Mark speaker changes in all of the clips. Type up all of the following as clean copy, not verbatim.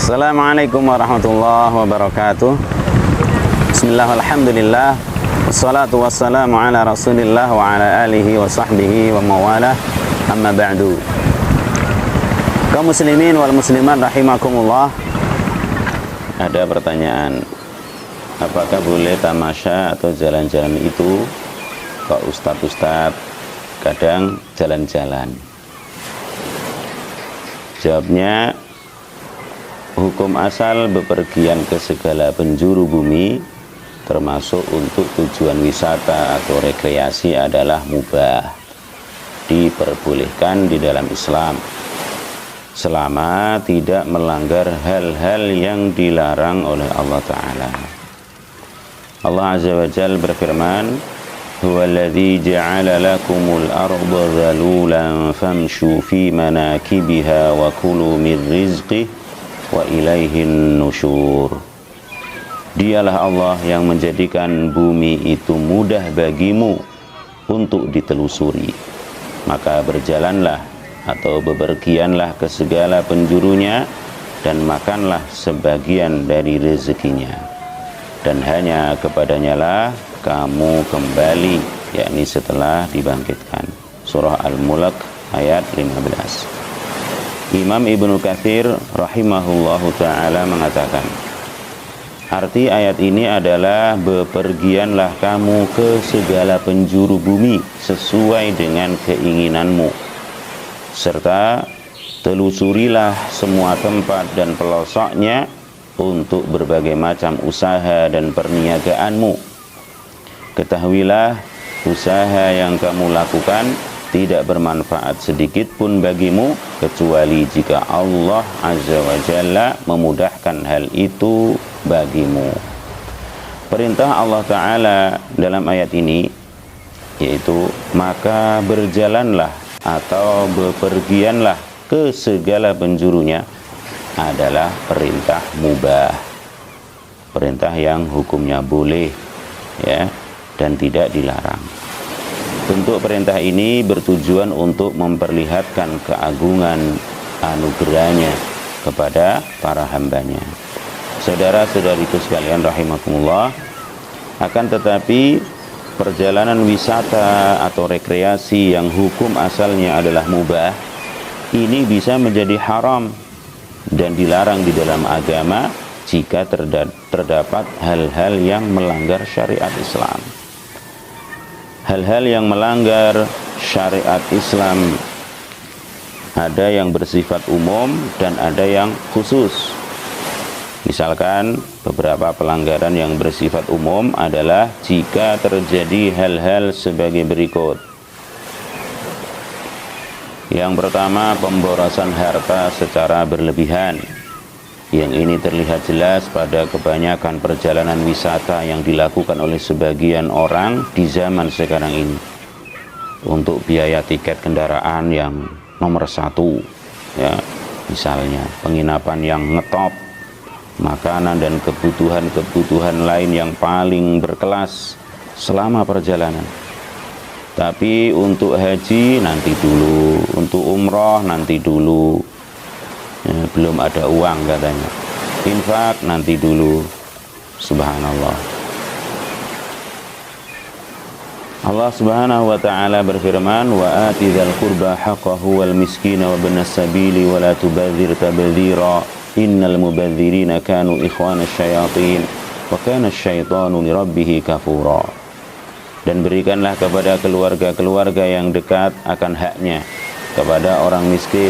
Speaker 1: Assalamualaikum warahmatullahi wabarakatuh. Bismillah, alhamdulillah, wassalatu wassalamu ala rasulillah wa ala alihi wa sahbihi wa mawalah, amma ba'du. Kaum muslimin wal muslimat rahimakumullah. Ada pertanyaan, apakah boleh tamasya atau jalan-jalan itu? Kok ustadz kadang jalan-jalan? Jawabnya, hukum asal bepergian ke segala penjuru bumi termasuk untuk tujuan wisata atau rekreasi adalah mubah, diperbolehkan di dalam Islam selama tidak melanggar hal-hal yang dilarang oleh Allah Ta'ala. Allah Azza wa Jalla berfirman, huwallazi ja'ala lakumul arda dhalulan famshu fi manakibiha wa kulu min rizqih wa ilaihin nusyur. Dialah Allah yang menjadikan bumi itu mudah bagimu untuk ditelusuri, maka berjalanlah atau bepergianlah ke segala penjurunya dan makanlah sebagian dari rezekinya, dan hanya kepadanya lah kamu kembali, yakni setelah dibangkitkan. Surah Al-Mulk ayat 15. Imam Ibnu Katsir rahimahullahu ta'ala mengatakan, arti ayat ini adalah bepergianlah kamu ke segala penjuru bumi sesuai dengan keinginanmu, serta telusurilah semua tempat dan pelosoknya untuk berbagai macam usaha dan perniagaanmu. Ketahuilah, usaha yang kamu lakukan tidak bermanfaat sedikit pun bagimu kecuali jika Allah Azza wa Jalla memudahkan hal itu bagimu. Perintah Allah Ta'ala dalam ayat ini yaitu maka berjalanlah atau bepergianlah ke segala penjurunya adalah perintah mubah, perintah yang hukumnya boleh, ya, dan tidak dilarang. Bentuk perintah ini bertujuan untuk memperlihatkan keagungan anugerahnya kepada para hambanya. Saudara-saudariku sekalian rahimakumullah, akan tetapi perjalanan wisata atau rekreasi yang hukum asalnya adalah mubah ini bisa menjadi haram dan dilarang di dalam agama jika terdapat hal-hal yang melanggar syariat Islam. Hal-hal yang melanggar syariat Islam ada yang bersifat umum dan ada yang khusus. Misalkan beberapa pelanggaran yang bersifat umum adalah jika terjadi hal-hal sebagai berikut. Yang pertama, pemborosan harta secara berlebihan. Yang ini terlihat jelas pada kebanyakan perjalanan wisata yang dilakukan oleh sebagian orang di zaman sekarang ini. Untuk biaya tiket kendaraan yang nomor 1, ya, misalnya penginapan yang ngetop, makanan dan kebutuhan-kebutuhan lain yang paling berkelas selama perjalanan. Tapi untuk haji nanti dulu, untuk umroh nanti dulu, ya, belum ada uang katanya. Infak nanti dulu. Subhanallah. Allah Subhanahu wa ta'ala berfirman, wa ati dzal qurba haqqahu wal miskina wa ibnas sabili wa la tubadzir tabdzira innal mubadzirina kanu ikhwanasy syayatin wa kana asyaitanu li rabbih kafura. Dan berikanlah kepada keluarga-keluarga yang dekat akan haknya, kepada orang miskin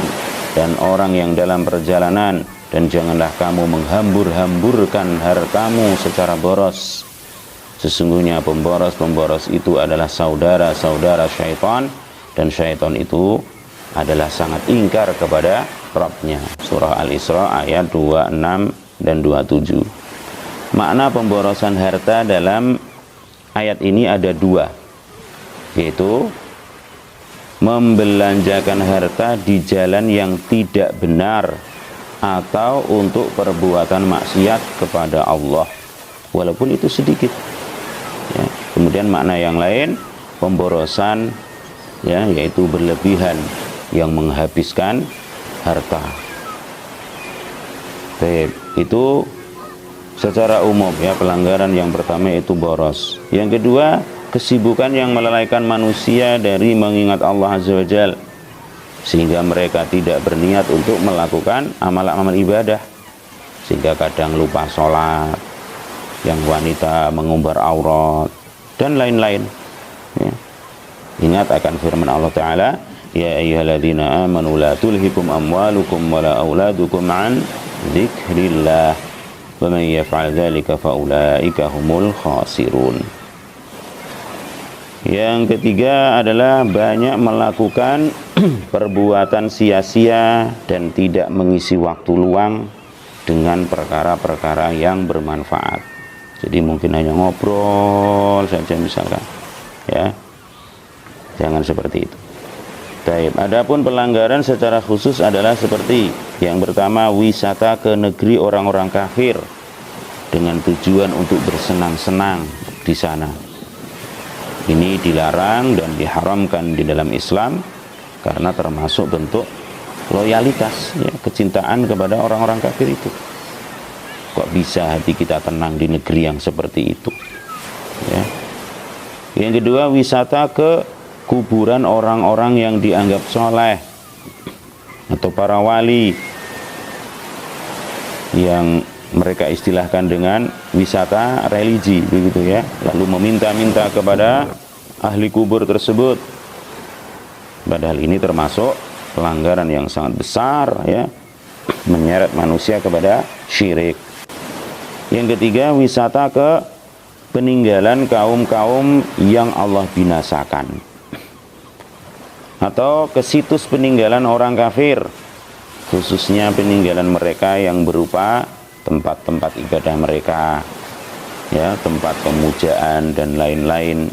Speaker 1: dan orang yang dalam perjalanan, dan janganlah kamu menghambur-hamburkan hartamu secara boros. Sesungguhnya pemboros-pemboros itu adalah saudara-saudara syaitan, dan syaitan itu adalah sangat ingkar kepada Rabbnya. Surah Al-Isra ayat 26 dan 27. Makna pemborosan harta dalam ayat ini ada 2, yaitu membelanjakan harta di jalan yang tidak benar atau untuk perbuatan maksiat kepada Allah walaupun itu sedikit, ya. Kemudian makna yang lain pemborosan, ya, yaitu berlebihan yang menghabiskan harta. Baik, itu secara umum ya, pelanggaran yang pertama itu boros. Yang kedua, kesibukan yang melalaikan manusia dari mengingat Allah Azza wa Jalla, sehingga mereka tidak berniat untuk melakukan amal-amal ibadah, sehingga kadang lupa sholat, yang wanita mengumbar aurat dan lain-lain ya. Ingat akan firman Allah Ta'ala, ya ayyuhalladzina amanu la tulhikum amwalukum wala auladukum an dzikrillah wa man yaf'al dzalika faulaika humul khasirun. Yang ketiga adalah banyak melakukan perbuatan sia-sia dan tidak mengisi waktu luang dengan perkara-perkara yang bermanfaat. Jadi mungkin hanya ngobrol saja misalkan ya, jangan seperti itu. Baik, adapun pelanggaran secara khusus adalah seperti yang pertama, wisata ke negeri orang-orang kafir dengan tujuan untuk bersenang-senang di sana. Ini dilarang dan diharamkan di dalam Islam karena termasuk bentuk loyalitas ya, kecintaan kepada orang-orang kafir itu. Kok bisa hati kita tenang di negeri yang seperti itu ya. Yang kedua, wisata ke kuburan orang-orang yang dianggap soleh atau para wali yang mereka istilahkan dengan wisata religi begitu ya, lalu meminta-minta kepada ahli kubur tersebut. Padahal ini termasuk pelanggaran yang sangat besar ya, menyeret manusia kepada syirik. Yang ketiga, wisata ke peninggalan kaum-kaum yang Allah binasakan, atau ke situs peninggalan orang kafir, khususnya peninggalan mereka yang berupa tempat-tempat ibadah mereka ya, tempat pemujaan dan lain-lain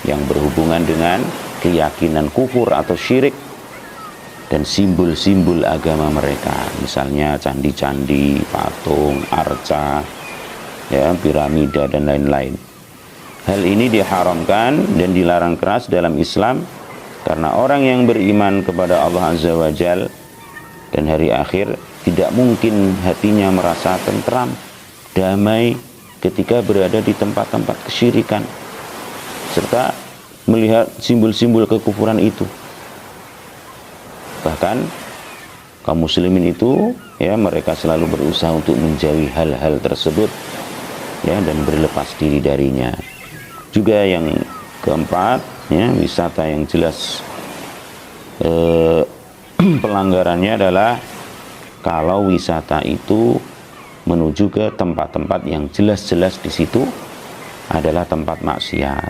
Speaker 1: yang berhubungan dengan keyakinan kufur atau syirik dan simbol-simbol agama mereka, misalnya candi-candi, patung, arca ya, piramida dan lain-lain. Hal ini diharamkan dan dilarang keras dalam Islam karena orang yang beriman kepada Allah Azza wa Jalla dan hari akhir tidak mungkin hatinya merasa tentram, damai ketika berada di tempat-tempat kesyirikan serta melihat simbol-simbol kekufuran itu. Bahkan kaum muslimin itu ya, mereka selalu berusaha untuk menjauhi hal-hal tersebut ya, dan berlepas diri darinya. Juga yang keempat ya, wisata yang jelas pelanggarannya adalah kalau wisata itu menuju ke tempat-tempat yang jelas-jelas di situ adalah tempat maksiat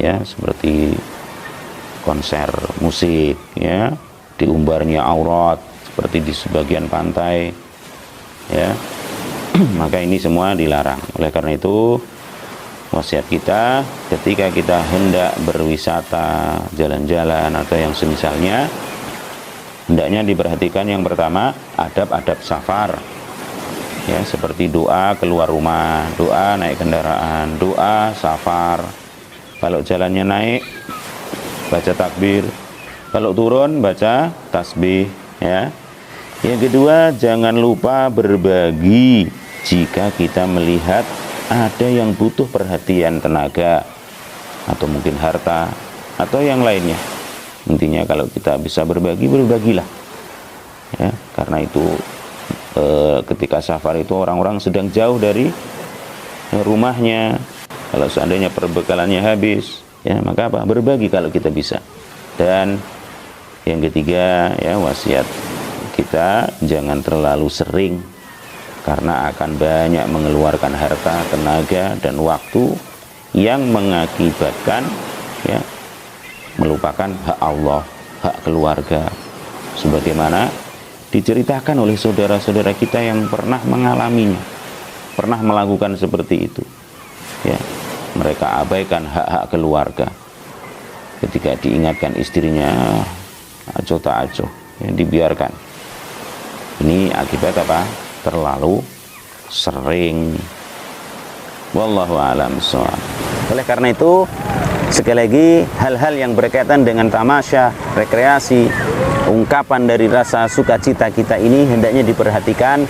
Speaker 1: ya, seperti konser musik ya, diumbarnya aurat seperti di sebagian pantai ya. Maka ini semua dilarang. Oleh karena itu wasiat kita ketika kita hendak berwisata, jalan-jalan atau yang semisalnya, hendaknya diperhatikan yang pertama adab-adab safar ya, seperti doa keluar rumah, doa naik kendaraan, doa safar. Kalau jalannya naik baca takbir, kalau turun baca tasbih ya. Yang kedua, jangan lupa berbagi jika kita melihat ada yang butuh perhatian tenaga atau mungkin harta atau yang lainnya. Intinya kalau kita bisa berbagi, berbagilah ya, karena itu ketika safar itu orang-orang sedang jauh dari rumahnya. Kalau seandainya perbekalannya habis ya, maka apa? Berbagi kalau kita bisa. Dan yang ketiga ya, wasiat kita jangan terlalu sering karena akan banyak mengeluarkan harta, tenaga dan waktu yang mengakibatkan ya, melupakan hak Allah, hak keluarga, sebagaimana diceritakan oleh saudara-saudara kita yang pernah mengalaminya, pernah melakukan seperti itu ya. Mereka abaikan hak-hak keluarga ketika diingatkan istrinya, acuh tak acuh ya, dibiarkan. Ini akibat apa? Terlalu sering. Wallahu a'lam bishawab. Oleh karena itu, sekali lagi, hal-hal yang berkaitan dengan tamasya, rekreasi, ungkapan dari rasa sukacita kita ini hendaknya diperhatikan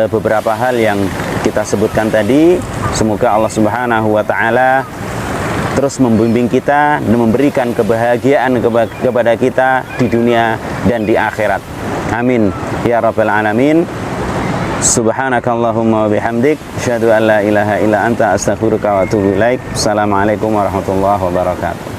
Speaker 1: beberapa hal yang kita sebutkan tadi. Semoga Allah Subhanahu wa taala terus membimbing kita dan memberikan kebahagiaan kepada kita di dunia dan di akhirat. Amin ya rabbal alamin. Subhanakallahumma wa bihamdik, asyhadu an la ilaha illa anta, astaghfiruka wa atubu ilaik. Assalamualaikum warahmatullahi wabarakatuh.